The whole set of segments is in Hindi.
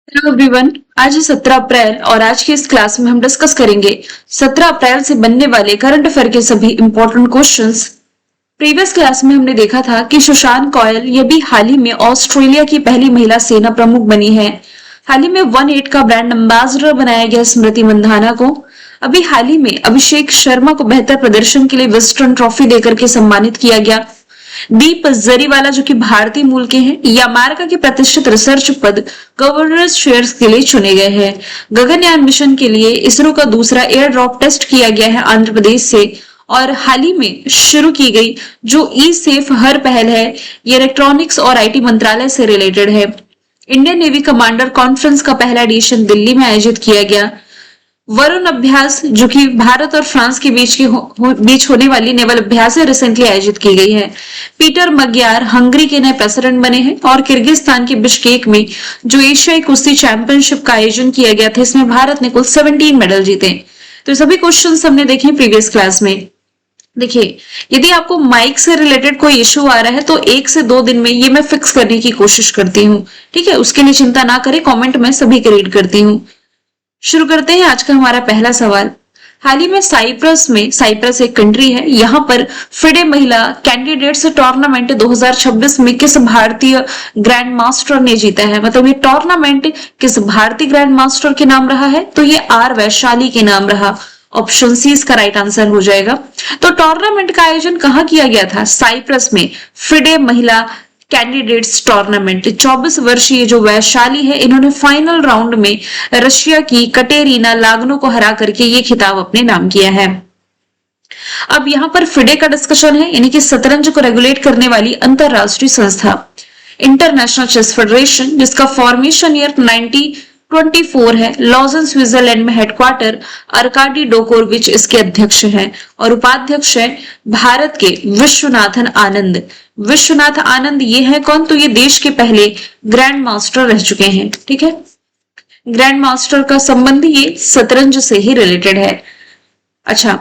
Hello everyone. आज है 17 अप्रैल और आज की इस क्लास में हम डिस्कस करेंगे 17 अप्रैल से बनने वाले करंट अफेयर के सभी इंपॉर्टेंट क्वेश्चंस। प्रीवियस क्लास में हमने देखा था कि सुशांत कौल ये भी हाल ही में ऑस्ट्रेलिया की पहली महिला सेना प्रमुख बनी है। हाल ही में 18 का ब्रांड एम्बेसडर बनाया गया स्मृति मंधाना को। अभी हाल ही में अभिषेक शर्मा को बेहतर प्रदर्शन के लिए वेस्टर्न ट्रॉफी देकर के सम्मानित किया गया। दीप जरीवाला जो कि भारतीय मूल के हैं या अमेरिका के प्रतिष्ठित रिसर्च पद गवर्नर शेयर्स के लिए चुने गए हैं। गगनयान मिशन के लिए इसरो का दूसरा एयर ड्रॉप टेस्ट किया गया है आंध्र प्रदेश से। और हाल ही में शुरू की गई जो ई सेफ हर पहल है ये इलेक्ट्रॉनिक्स और आईटी मंत्रालय से रिलेटेड है। इंडियन नेवी कमांडर कॉन्फ्रेंस का पहला एडिशन दिल्ली में आयोजित किया गया। वरुण अभ्यास जो कि भारत और फ्रांस के बीच होने वाली नेवल अभ्यास रिसेंटली आयोजित की गई है। पीटर मग्यार हंगरी के नए प्रेसिडेंट बने हैं और किर्गिस्तान के बिश्केक में जो एशियाई कुश्ती चैंपियनशिप का आयोजन किया गया था इसमें भारत ने कुल 17 मेडल जीते। तो सभी क्वेश्चंस हमने देखे प्रीवियस क्लास में। देखिए, यदि आपको माइक से रिलेटेड कोई इश्यू आ रहा है तो 1 से 2 दिन में ये मैं फिक्स करने की कोशिश करती हूँ। ठीक है, उसके लिए चिंता ना करें, कमेंट में सभी के रीड करती हूँ। शुरू करते हैं आज का हमारा पहला सवाल। हाल ही में साइप्रस एक कंट्री है, यहाँ पर फिडे महिला कैंडिडेट्स टूर्नामेंट 2026 में किस भारतीय ग्रैंड मास्टर ने जीता है। मतलब ये टूर्नामेंट किस भारतीय ग्रैंड मास्टर के नाम रहा है, तो ये आर वैशाली के नाम रहा। ऑप्शन सी इसका राइट आंसर हो जाएगा। तो टूर्नामेंट का आयोजन कहाँ किया गया था? साइप्रस में फिडे महिला कैंडिडेट्स टूर्नामेंट। 24 वर्षीय जो वैशाली है इन्होंने फाइनल राउंड में रशिया की कटेरिना लागनो को हरा करके ये खिताब अपने नाम किया है। अब यहाँ पर फिडे का डिस्कशन है, यानी कि शतरंज को रेगुलेट करने वाली अंतरराष्ट्रीय संस्था इंटरनेशनल चेस फेडरेशन, जिसका फॉर्मेशन ईयर 1924 है। लॉजन स्विट्जरलैंड में हेडक्वार्टर। अर्काडी डोकोरविच इसके अध्यक्ष हैं और उपाध्यक्ष है भारत के विश्वनाथन आनंद। विश्वनाथ आनंद ये है कौन? तो ये देश के पहले ग्रैंड मास्टर रह चुके हैं। ठीक है, ग्रैंड मास्टर का संबंध ये शतरंज से ही रिलेटेड है। अच्छा,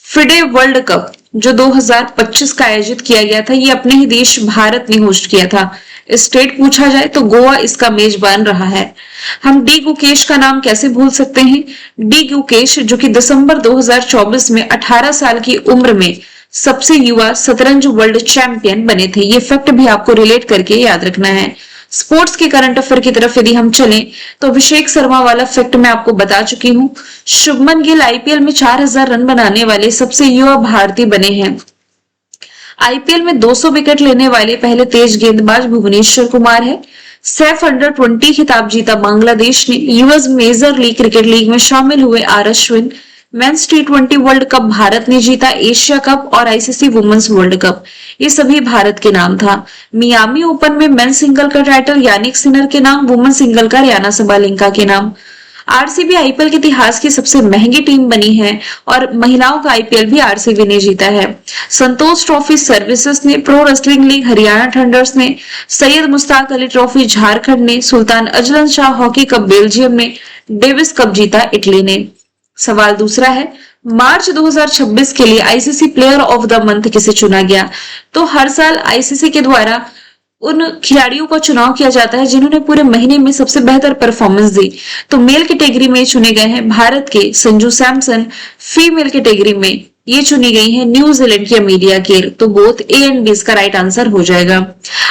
फिडे वर्ल्ड कप जो 2025 का आयोजित किया गया था ये अपने ही देश भारत ने होस्ट किया था। स्टेट पूछा जाए तो गोवा इसका मेजबान रहा है। हम डी गुकेश का नाम कैसे भूल सकते हैं? डी गुकेश जो कि दिसंबर 2024 में 18 साल की उम्र में सबसे युवा शतरंज वर्ल्ड चैंपियन बने थे। ये फैक्ट भी आपको रिलेट करके याद रखना है। स्पोर्ट्स के करंट अफेयर की तरफ यदि हम चलें तो अभिषेक शर्मा वाला फैक्ट मैं आपको बता चुकी हूँ। शुभमन गिल आईपीएल में 4000 रन बनाने वाले सबसे युवा भारतीय बने हैं। आईपीएल में 200 विकेट लेने वाले पहले तेज गेंदबाज भुवनेश्वर कुमार है। सैफ अंडर-20 खिताब जीता बांग्लादेश ने। US major league cricket league में शामिल हुए आर अश्विन। मेंस टी20 वर्ल्ड कप भारत ने जीता। एशिया कप और आईसीसी वुमेन्स वर्ल्ड कप ये सभी भारत के नाम था। मियामी ओपन में मेंस सिंगल का टाइटल यानिक सिनर के नाम, वुमेन सिंगल का रियाना सबालेंका के नाम। आरसीबी आईपीएल के इतिहास की सबसे महंगी टीम बनी है और महिलाओं का आईपीएल भी आरसीबी ने जीता है। संतोष ट्रॉफी सर्विसेज ने, pro wrestling league Haryana thunder's ने, सैयद मुश्ताक अली ट्रॉफी झारखंड ने, Sultan Azlan Shah hockey cup Belgium ने, डेविस कप जीता इटली ने। सवाल दूसरा है, मार्च 2026 के लिए ICC player of the month किसे चुना गया? तो हर साल आईसीसी के द्वारा उन खिलाड़ियों का चुनाव किया जाता है जिन्होंने पूरे महीने में सबसे बेहतर परफॉर्मेंस दी। तो मेल कैटेगरी में चुने गए हैं भारत के संजू सैमसन। फीमेल कैटेगरी में ये चुनी गई है न्यूजीलैंड की अमेलिया केर। तो बोथ ए एंड बी इसका राइट आंसर हो जाएगा।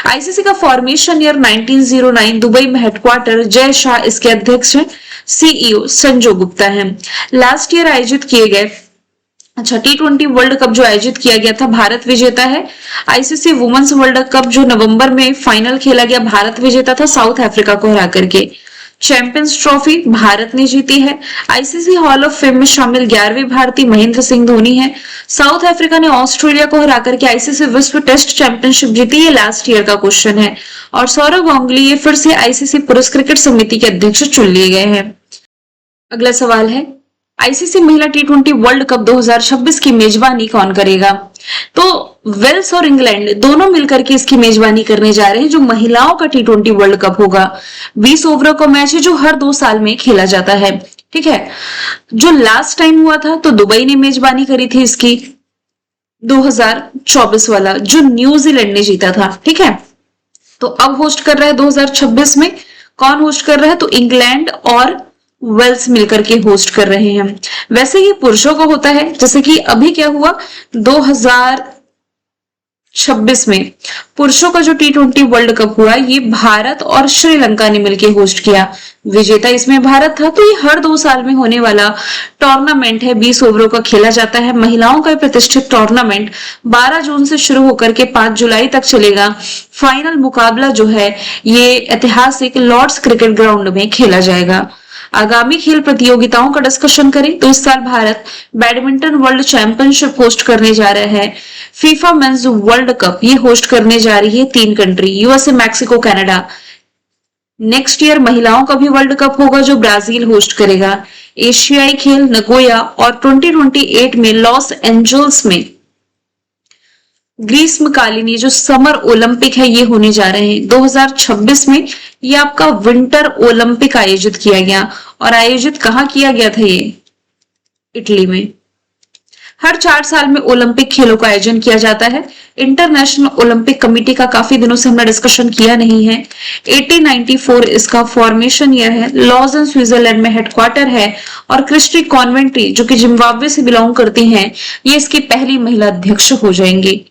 आईसीसी का फॉर्मेशन ईयर 1909, दुबई में हेडक्वार्टर। जय शाह इसके अध्यक्ष हैं। सीईओ संजय गुप्ता है। लास्ट ईयर आयोजित किए गए टी20 वर्ल्ड कप जो आयोजित किया गया था भारत विजेता है। आईसीसी वुमेन्स वर्ल्ड कप जो नवंबर में फाइनल खेला गया भारत विजेता था साउथ अफ्रीका को हरा करके। चैंपियंस ट्रॉफी भारत ने जीती है। आईसीसी हॉल ऑफ फेम में शामिल 11वें भारतीय महेंद्र सिंह धोनी है। साउथ अफ्रीका ने ऑस्ट्रेलिया को हरा करके आईसीसी विश्व टेस्ट चैंपियनशिप जीती। ये लास्ट ईयर का क्वेश्चन है। और सौरव गांगुली ये फिर से आईसीसी पुरुष क्रिकेट समिति के अध्यक्ष चुन लिए गए हैं। अगला सवाल है, आईसीसी महिला टी20 वर्ल्ड कप 2026 की मेजबानी कौन करेगा? तो वेल्स और इंग्लैंड दोनों मिलकर के इसकी मेजबानी करने जा रहे हैं। जो महिलाओं का टी20 वर्ल्ड कप होगा 20 ओवरों का मैच है जो हर 2 साल में खेला जाता है। ठीक है, जो लास्ट टाइम हुआ था तो दुबई ने मेजबानी करी थी इसकी 2024 वाला, जो न्यूजीलैंड ने जीता था। ठीक है, तो अब होस्ट कर रहा है 2026 में कौन होस्ट कर रहा है? तो इंग्लैंड और वेल्स मिलकर के होस्ट कर रहे हैं। वैसे ही पुरुषों को होता है, जैसे कि अभी क्या हुआ 2026 में पुरुषों का जो T20 वर्ल्ड कप हुआ, ये भारत और श्रीलंका ने मिलकर होस्ट किया। विजेता इसमें भारत था। तो ये हर 2 साल में होने वाला टूर्नामेंट है, 20 ओवरों का खेला जाता है। महिलाओं का प्रतिष्ठित टूर्नामेंट 12 जून से शुरू होकर के 5 जुलाई तक चलेगा। फाइनल मुकाबला जो है ये ऐतिहासिक लॉर्ड्स क्रिकेट ग्राउंड में खेला जाएगा। आगामी खेल प्रतियोगिताओं का डिस्कशन करें तो इस साल Bharat badminton world championship host करने जा रहा है। फीफा मेंस वर्ल्ड कप ये होस्ट करने जा रही है 3 country, USA, Mexico, Canada. Next year महिलाओं का भी वर्ल्ड कप होगा जो ब्राजील होस्ट करेगा। एशियाई खेल नगोया और 2028 में लॉस एंजल्स में ग्रीष्मकालीन, ये जो समर ओलंपिक है ये होने जा रहे हैं। 2026 में ये आपका विंटर ओलंपिक आयोजित किया गया। और आयोजित कहाँ किया गया था? ये इटली में। हर 4 साल में ओलंपिक खेलों का आयोजन किया जाता है। इंटरनेशनल ओलंपिक कमेटी का काफी दिनों से हमने डिस्कशन किया नहीं है। 1894 इसका फॉर्मेशन ईयर है। लॉजन स्विट्जरलैंड में हेडक्वार्टर है। और क्रिस्टी कॉन्वेंट्री जो कि जिम्बाब्वे से बिलोंग करती हैं, ये इसकी पहली महिला अध्यक्ष हो जाएंगी।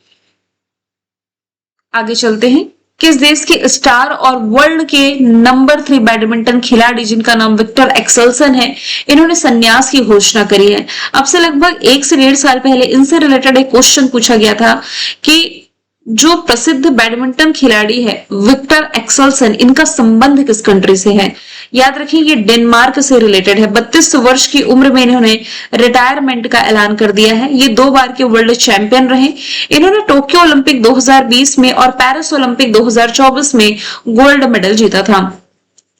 आगे चलते हैं। किस देश के स्टार और वर्ल्ड के नंबर 3 बैडमिंटन खिलाड़ी जिनका नाम विक्टर एक्सेल्सन है, इन्होंने संन्यास की घोषणा करी है। अब से लगभग 1 से 1.5 साल पहले इनसे रिलेटेड एक क्वेश्चन पूछा गया था कि जो प्रसिद्ध बैडमिंटन खिलाड़ी है विक्टर एक्सेल्सन, इनका संबंध किस कंट्री से है? याद रखिए ये डेनमार्क से रिलेटेड है। 32 वर्ष की उम्र में इन्होंने रिटायरमेंट का ऐलान कर दिया है। ये 2 बार के वर्ल्ड चैंपियन रहे। इन्होंने टोक्यो ओलंपिक 2020 में और पेरिस ओलंपिक 2024 में गोल्ड मेडल जीता था।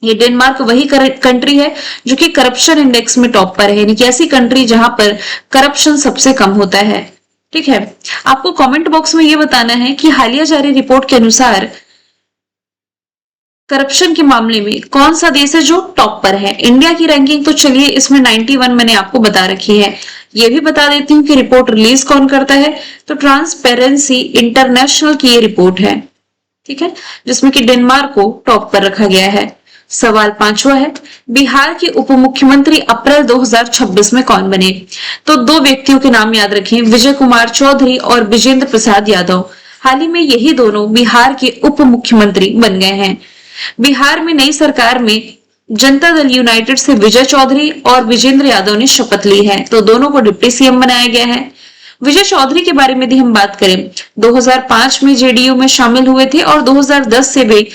ये डेनमार्क वही कंट्री है जो कि करप्शन इंडेक्स में टॉप पर है, यानी कि ऐसी कंट्री जहां पर करप्शन सबसे कम होता है। ठीक है, आपको कमेंट बॉक्स में ये बताना है कि हालिया जारी रिपोर्ट के अनुसार करप्शन के मामले में कौन सा देश है जो टॉप पर है। इंडिया की रैंकिंग तो चलिए इसमें 91 मैंने आपको बता रखी है। ये भी बता देती हूँ कि रिपोर्ट रिलीज कौन करता है, तो ट्रांसपेरेंसी इंटरनेशनल की ये रिपोर्ट है। ठीक है, जिसमें कि डेनमार्क को टॉप पर रखा गया है। सवाल 5वां है, बिहार के उप मुख्यमंत्री अप्रैल 2026 में कौन बने? तो 2 व्यक्तियों के नाम याद रखें, विजय कुमार चौधरी और विजेंद्र प्रसाद यादव। हाल ही में यही दोनों बिहार के उप मुख्यमंत्री बन गए हैं। बिहार में नई सरकार में जनता दल यूनाइटेड से विजय चौधरी और विजेंद्र यादव ने शपथ ली है, तो दोनों को डिप्टी सीएम बनाया गया है। विजय चौधरी के बारे में यदि हम बात करें, 2005 में जेडीयू में शामिल हुए थे और 2010 से वे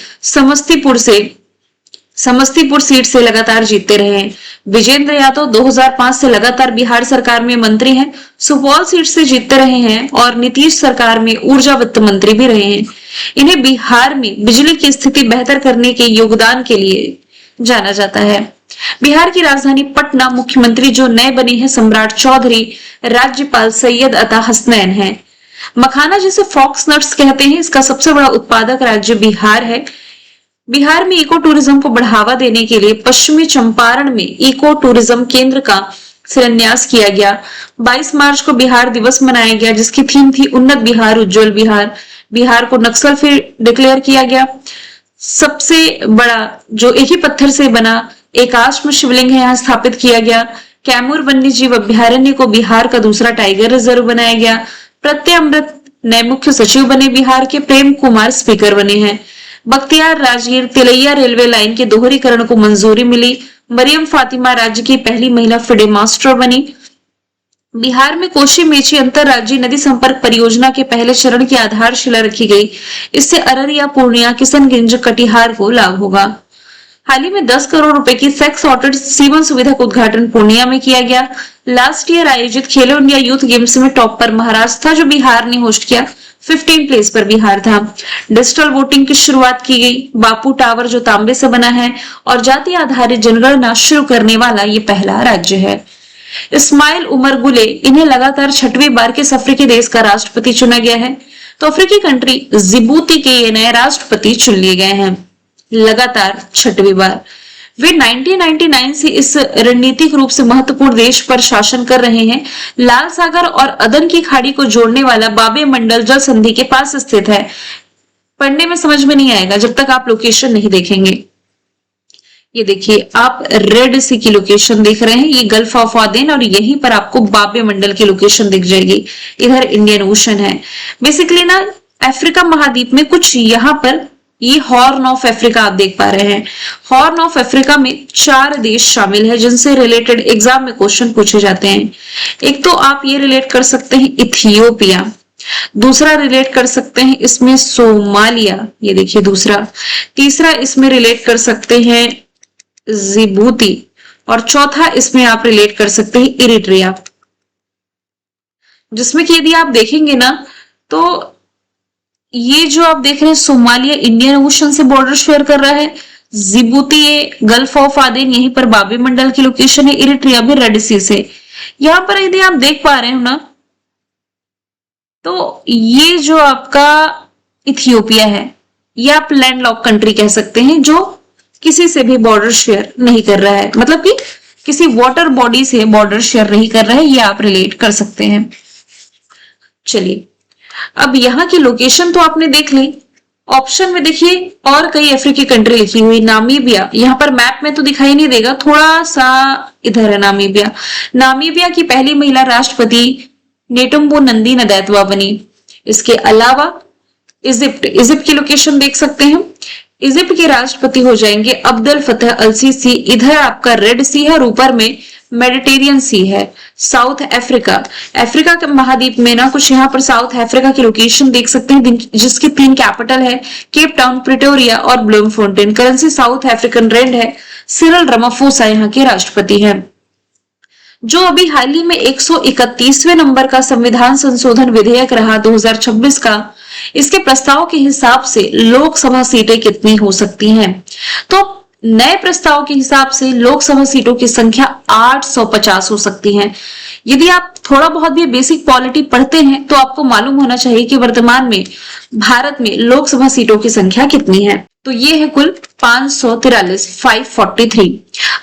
समस्तीपुर सीट से लगातार जीतते रहे हैं। विजेंद्र यादव 2005 से लगातार बिहार सरकार में मंत्री हैं, सुपौल सीट से जीतते रहे हैं और नीतीश सरकार में ऊर्जा वित्त मंत्री भी रहे हैं। इन्हें बिहार में बिजली की स्थिति बेहतर करने के योगदान के लिए जाना जाता है। बिहार की राजधानी पटना, मुख्यमंत्री जो नए बने हैं सम्राट चौधरी, राज्यपाल सैयद अता हसनैन है। मखाना जिसे फॉक्स नट्स कहते हैं, इसका सबसे बड़ा उत्पादक राज्य बिहार है। बिहार में इको टूरिज्म को बढ़ावा देने के लिए पश्चिमी चंपारण में इको टूरिज्म केंद्र का शिलान्यास किया गया। 22 मार्च को बिहार दिवस मनाया गया, जिसकी थीम थी उन्नत बिहार, उज्जवल बिहार। बिहार को नक्सल फ्री डिक्लेयर किया गया। सबसे बड़ा जो एक ही पत्थर से बना एकाश्म शिवलिंग है यहाँ स्थापित किया गया। कैमूर वन्य जीव अभ्यारण्य को बिहार का दूसरा टाइगर रिजर्व बनाया गया। प्रत्यय अमृत नए मुख्य सचिव बने बिहार के। प्रेम कुमार स्पीकर बने हैं। बख्तियार राजगीर तिलैया रेलवे लाइन के दोहरीकरण को मंजूरी मिली। मरियम फातिमा राज्य की पहली महिला फिडे मास्टर बनी। बिहार में कोशी मेची अंतरराज्यीय नदी संपर्क परियोजना के पहले चरण की आधारशिला रखी गई। इससे अररिया, पूर्णिया, किशनगंज, कटिहार को लाभ होगा। हाल ही में 10 करोड़ रुपए की सेक्स ऑर्डर सीवन सुविधा का उद्घाटन पूर्णिया में किया गया। लास्ट ईयर आयोजित खेलो इंडिया यूथ गेम्स में टॉप पर महाराष्ट्र था, जो बिहार ने होस्ट किया। 15 प्लेस पर बिहार था। डिजिटल वोटिंग की शुरुआत की गई। बापू टावर जो तांबे से बना है और जाति आधारित जनगणना शुरू करने वाला ये पहला राज्य है। इस्माइल उमर गुले, इन्हें लगातार 6वीं बार किस अफ्रीकी देश का राष्ट्रपति चुना गया है? तो अफ्रीकी कंट्री जिबूती के ये नए राष्ट्रपति चुन लिए गए हैं लगातार 6वीं बार। वे 1999 से इस रणनीतिक रूप से महत्वपूर्ण देश पर शासन कर रहे हैं। लाल सागर और अदन की खाड़ी को जोड़ने वाला बाबे मंडल जल संधि के पास स्थित है। पढ़ने में समझ में नहीं आएगा जब तक आप लोकेशन नहीं देखेंगे। ये देखिए आप रेड सी की लोकेशन देख रहे हैं, ये गल्फ ऑफ आदेन, और यहीं पर आपको बाबे मंडल की लोकेशन दिख जाएगी। इधर इंडियन ओशन है। बेसिकली ना अफ्रीका महाद्वीप में कुछ यहाँ पर ये हॉर्न ऑफ अफ्रीका आप देख पा रहे हैं। हॉर्न ऑफ अफ्रीका में 4 देश शामिल है जिनसे रिलेटेड एग्जाम में क्वेश्चन पूछे जाते हैं। एक तो आप ये रिलेट कर सकते हैं इथियोपिया, दूसरा रिलेट कर सकते हैं इसमें सोमालिया, ये देखिए दूसरा, तीसरा इसमें रिलेट कर सकते हैं जिबूती, और चौथा इसमें आप रिलेट कर सकते हैं इरिट्रिया। जिसमें कि यदि आप देखेंगे ना तो ये जो आप देख रहे हैं सोमालिया इंडियन ओशन से बॉर्डर शेयर कर रहा है, जिबूती गल्फ ऑफ आदेन यहीं पर बाबे मंडल की लोकेशन है, इरिट्रिया भी रेड सी से। यहां पर यदि आप देख पा रहे हो ना तो ये जो आपका इथियोपिया है, ये आप लैंडलॉक कंट्री कह सकते हैं जो किसी से भी बॉर्डर शेयर नहीं कर रहा है, मतलब कि किसी वाटर बॉडी से बॉर्डर शेयर नहीं कर रहा है, ये आप रिलेट कर सकते हैं। चलिए अब यहाँ की लोकेशन तो आपने देख ली, ऑप्शन में देखिए और कई अफ्रीकी कंट्री लिखी हुई, नामीबिया यहाँ पर मैप में तो दिखाई नहीं देगा, थोड़ा सा इधर है नामीबिया। नामीबिया की पहली महिला राष्ट्रपति नेटुम्बो नंदी नदैतवा बनी। इसके अलावा इजिप्ट की लोकेशन देख सकते हैं, इजिप्ट के राष्ट्रपति हो जाएंगे अब्दुल फतेह अल सीसी। इधर आपका रेड सी है और ऊपर में मेडिटेरियन सी है। साउथ अफ्रीका, अफ्रीका के महाद्वीप में ना कुछ यहाँ पर साउथ अफ्रीका की लोकेशन देख सकते हैं जिसकी 3 कैपिटल है, केप टाउन, प्रिटोरिया और ब्लूमफोंटेन। करेंसी साउथ अफ्रीकन रेंड है। सिरिल रामाफोसा यहाँ के राष्ट्रपति हैं। जो अभी हाल ही में 131वें नंबर का संविधान संशोधन विधेयक रहा 2026 का, इसके प्रस्ताव के हिसाब से लोकसभा सीटें कितनी हो सकती हैं? तो नए प्रस्ताव के हिसाब से लोकसभा सीटों की संख्या 850 हो सकती है। यदि आप थोड़ा बहुत भी बेसिक पॉलिटी पढ़ते हैं तो आपको मालूम होना चाहिए कि वर्तमान में भारत में लोकसभा सीटों की संख्या कितनी है। तो ये है कुल 543, 543।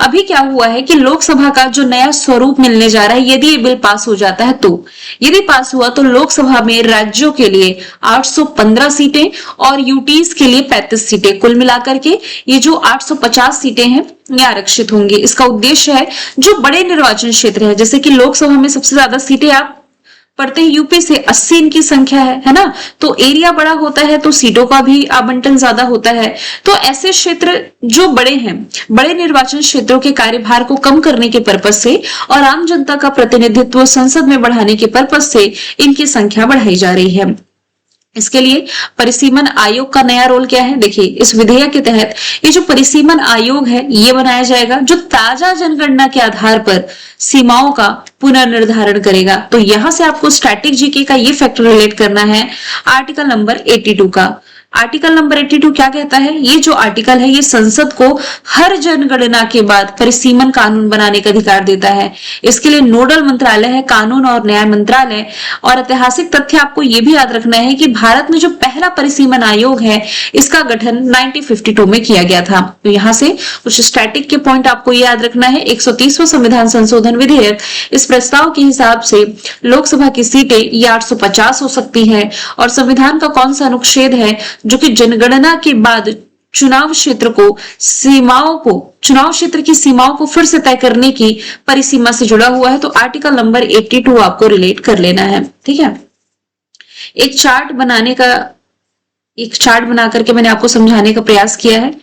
अभी क्या हुआ है कि लोकसभा का जो नया स्वरूप मिलने जा रहा है, यदि ये बिल पास हो जाता है तो यदि पास हुआ तो लोकसभा में राज्यों के लिए 815 सीटें और यूटीज के लिए 35 सीटें, कुल मिलाकर के ये जो 850 सीटें हैं ये आरक्षित होंगी। इसका उद्देश्य है जो बड़े निर्वाचन क्षेत्र है, जैसे कि लोकसभा में सबसे ज्यादा सीटें आप पढ़ते हैं यूपी से 80 इनकी संख्या है ना, तो एरिया बड़ा होता है तो सीटों का भी आवंटन ज्यादा होता है। तो ऐसे क्षेत्र जो बड़े हैं, बड़े निर्वाचन क्षेत्रों के कार्यभार को कम करने के पर्पज से और आम जनता का प्रतिनिधित्व संसद में बढ़ाने के पर्पज से इनकी संख्या बढ़ाई जा रही है। इसके लिए परिसीमन आयोग का नया रोल क्या है? देखिए इस विधेयक के तहत ये जो परिसीमन आयोग है ये बनाया जाएगा जो ताजा जनगणना के आधार पर सीमाओं का पुनर्निर्धारण करेगा। तो यहां से आपको स्टैटिक जीके का ये फैक्टर रिलेट करना है आर्टिकल नंबर 82 का। आर्टिकल नंबर 82 क्या कहता है? ये जो आर्टिकल है ये संसद को हर जनगणना के बाद परिसीमन कानून बनाने का अधिकार देता है। इसके लिए नोडल मंत्रालय है कानून और न्याय मंत्रालय। और ऐतिहासिक तथ्य आपको ये भी याद रखना है कि भारत में जो पहला परिसीमन आयोग है इसका गठन 1952 में किया गया था। तो यहाँ से कुछ स्टैटिक के पॉइंट आपको याद रखना है। 130वां संविधान संशोधन विधेयक, इस प्रस्ताव के हिसाब से लोकसभा की सीटें ये 850 हो सकती है। और संविधान का कौन सा अनुच्छेद है जो कि जनगणना के बाद चुनाव क्षेत्र की सीमाओं को फिर से तय करने की परिसीमा से जुड़ा हुआ है? तो आर्टिकल नंबर 82 आपको रिलेट कर लेना है। ठीक है, एक चार्ट बना करके मैंने आपको समझाने का प्रयास किया है।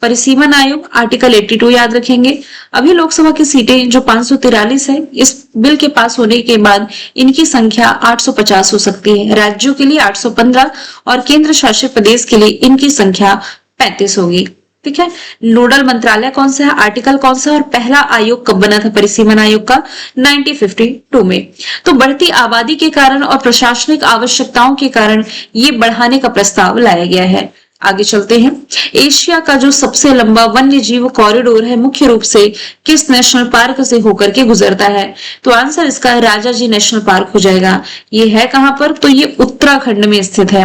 परिसीमन आयोग आर्टिकल 82 याद रखेंगे। अभी लोकसभा की सीटें जो 543 है, इस बिल के पास होने के बाद इनकी संख्या 850 हो सकती है। राज्यों के लिए 815 और केंद्र शासित प्रदेश के लिए इनकी संख्या 35 होगी। ठीक है, नोडल मंत्रालय कौन सा है, आर्टिकल कौन सा, और पहला आयोग कब बना था परिसीमन आयोग का? 1952 में। तो बढ़ती आबादी के कारण और प्रशासनिक आवश्यकताओं के कारण ये बढ़ाने का प्रस्ताव लाया गया है। आगे चलते हैं। एशिया का जो सबसे लंबा वन्य जीव कॉरिडोर है मुख्य रूप से किस नेशनल पार्क से होकर के गुजरता है? तो आंसर इसका राजाजी नेशनल पार्क हो जाएगा। ये है कहां पर? तो ये उत्तराखंड में स्थित है।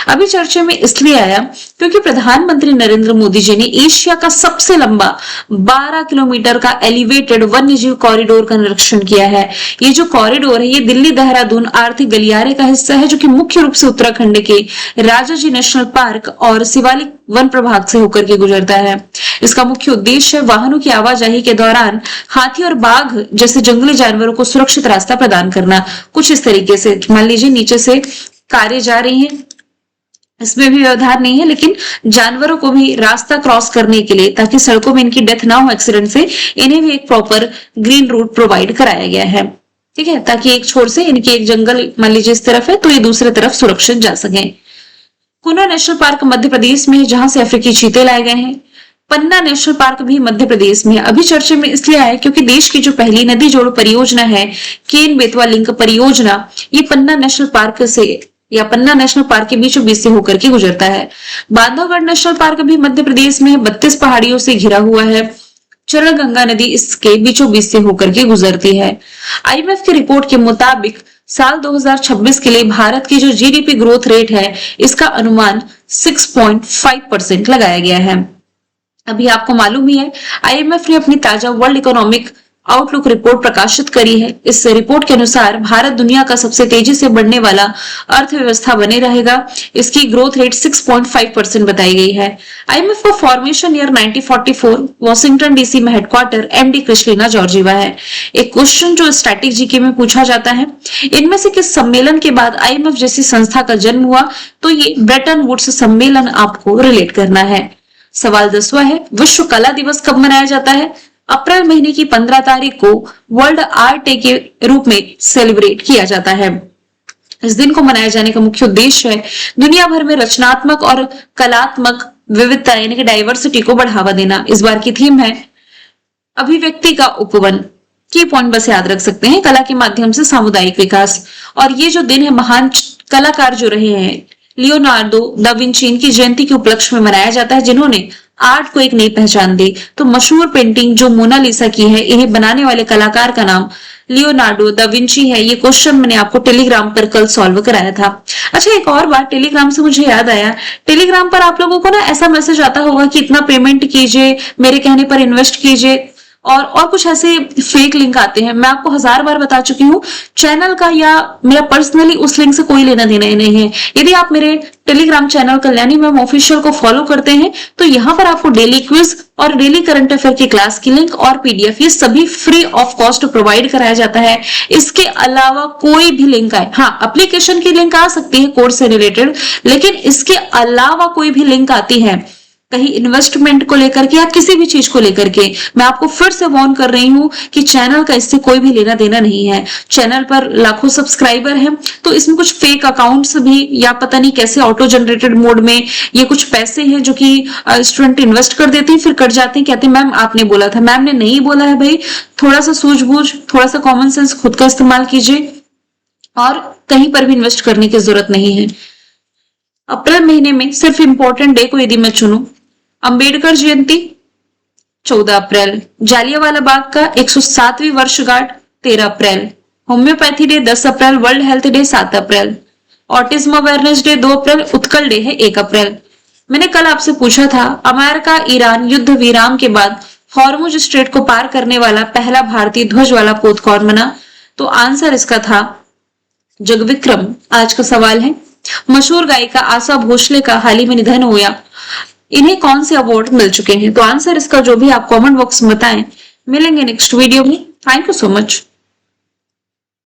अभी चर्चा में इसलिए आया क्योंकि प्रधानमंत्री नरेंद्र मोदी जी ने एशिया का सबसे लंबा 12 किलोमीटर का एलिवेटेड वन्यजीव कॉरिडोर का निरीक्षण किया है। ये जो कॉरिडोर है ये दिल्ली देहरादून आर्थिक गलियारे का हिस्सा है, जो कि मुख्य रूप से उत्तराखंड के राजाजी नेशनल पार्क और शिवालिक वन प्रभाग से होकर के गुजरता है। इसका मुख्य उद्देश्य वाहनों की आवाजाही के दौरान हाथी और बाघ जैसे जंगली जानवरों को सुरक्षित रास्ता प्रदान करना। कुछ इस तरीके से मान लीजिए नीचे से कारें जा रही हैं, इसमें भी व्यवधान नहीं है, लेकिन जानवरों को भी रास्ता क्रॉस करने के लिए, ताकि सड़कों में इनकी डेथ ना हो एक्सीडेंट से, इन्हें भी एक प्रॉपर ग्रीन रूट प्रोवाइड कराया गया है। ठीक है, ताकि एक छोर से इनकी एक जंगल मान लीजिए इस तरफ है तो ये दूसरी तरफ सुरक्षित जा सके। कुना नेशनल पार्क मध्य प्रदेश में है, जहां से अफ्रीकी चीते लाए गए हैं। पन्ना नेशनल पार्क भी मध्य प्रदेश में है। अभी चर्चा में इसलिए आया क्योंकि देश की जो पहली नदी जोड़ो परियोजना है, केन बेतवा लिंक परियोजना, ये पन्ना नेशनल पार्क से या पन्ना नेशनल पार्क के बीचों बीच से होकर के गुजरता है। बांधवगढ़ नेशनल पार्क भी मध्य प्रदेश में 32 पहाड़ियों से घिरा हुआ है। चरण गंगा नदी इसके बीचों बीच से होकर के गुजरती है। आईएमएफ की रिपोर्ट के मुताबिक साल 2026 के लिए भारत की जो जीडीपी ग्रोथ रेट है, इसका अनुमान 6.5% लगाया गया है। अभी आपको मालूम ही है, आईएमएफ ने अपनी ताजा वर्ल्ड इकोनॉमिक आउटलुक रिपोर्ट प्रकाशित करी है। इस रिपोर्ट के अनुसार भारत दुनिया का सबसे तेजी से बढ़ने वाला अर्थव्यवस्था बने रहेगा। इसकी ग्रोथ रेट 6.5% बताई गई है। आईएमएफ का फॉर्मेशन ईयर 1944 वॉशिंगटन डीसी में हेडक्वार्टर एमडी क्रिस्टलिना जॉर्जिवा है। एक क्वेश्चन जो स्टैटिक जीके में पूछा जाता है, इनमें से किस सम्मेलन के बाद आईएमएफ जैसी संस्था का जन्म हुआ? तो ये ब्रेटन वुड्स सम्मेलन आपको रिलेट करना है। सवाल 10वां है, विश्व कला दिवस कब मनाया जाता है? अप्रैल महीने की 15 तारीख को वर्ल्ड आर्ट डे के रूप में सेलिब्रेट किया जाता है। इस दिन को मनाए जाने का मुख्य उद्देश्य है दुनिया भर में रचनात्मक और कलात्मक विविधता यानी कि डाइवर्सिटी को बढ़ावा देना। इस बार की थीम है अभिव्यक्ति का उपवन। की पॉइंट बस याद रख सकते हैं, कला के माध्यम से सामुदायिक विकास। और ये जो दिन है महान कलाकार जो रहे हैं लियोनार्डो दा विंची, इनकी जयंती के उपलक्ष्य में मनाया जाता है, जिन्होंने आर्ट को एक नई पहचान दी। तो मशहूर पेंटिंग जो मोनालिसा की है, इन्हें बनाने वाले कलाकार का नाम लियोनार्डो दा विंची है। ये क्वेश्चन मैंने आपको टेलीग्राम पर कल सॉल्व कराया था। अच्छा, एक और बात टेलीग्राम से मुझे याद आया, टेलीग्राम पर आप लोगों को ना ऐसा मैसेज आता होगा कि इतना पेमेंट कीजिए, मेरे कहने पर इन्वेस्ट कीजिए, और कुछ ऐसे फेक लिंक आते हैं। मैं आपको 1000 बार बता चुकी हूँ, चैनल का या मेरा पर्सनली उस लिंक से कोई लेना देना ही नहीं है। यदि आप मेरे Telegram channel Kalyani ma'am official को फॉलो करते हैं तो यहाँ पर आपको डेली क्विज और डेली करंट अफेयर की क्लास की लिंक और पीडीएफ ये सभी फ्री ऑफ कॉस्ट प्रोवाइड कराया जाता है। इसके अलावा कोई भी लिंक आए, हाँ एप्लीकेशन की लिंक आ सकती है कोर्स से रिलेटेड, लेकिन इसके अलावा कोई भी लिंक आती है कहीं इन्वेस्टमेंट को लेकर के या किसी भी चीज को लेकर के, मैं आपको फिर से वार्न कर रही हूं कि चैनल का इससे कोई भी लेना देना नहीं है। चैनल पर लाखों सब्सक्राइबर हैं, तो इसमें कुछ फेक अकाउंट्स भी या पता नहीं कैसे ऑटो जनरेटेड मोड में ये कुछ पैसे हैं जो कि स्टूडेंट इन्वेस्ट कर देते हैं, फिर कट जाते हैं, कहते हैं मैम आपने बोला था। मैम ने नहीं बोला है भाई, थोड़ा सा सूझबूझ, थोड़ा सा कॉमन सेंस खुद का इस्तेमाल कीजिए और कहीं पर भी इन्वेस्ट करने की जरूरत नहीं है। अप्रैल महीने में सिर्फ इंपॉर्टेंट डे को यदि मैं चुनूं, अंबेडकर जयंती 14 अप्रैल, जालियांवाला बाग का 107वीं वर्षगांठ 13 अप्रैल, होम्योपैथी डे 10 अप्रैल, वर्ल्ड हेल्थ डे 7 अप्रैल, ऑटिज्म अवेयरनेस डे 2 अप्रैल, उत्कल डे है 1 अप्रैल। मैंने कल आपसे पूछा था अमेरिका ईरान युद्ध विराम के बाद हॉर्मुज स्ट्रेट को पार करने वाला पहला भारतीय ध्वज वाला पोत कौन बना? तो आंसर इसका था जगविक्रम। आज का सवाल है मशहूर गायिका आशा भोसले का हाल ही में निधन हुआ, इन्हें कौन से अवार्ड मिल चुके हैं? तो आंसर इसका जो भी आप कमेंट बॉक्स में बताएं। मिलेंगे नेक्स्ट वीडियो में। Thank you so much.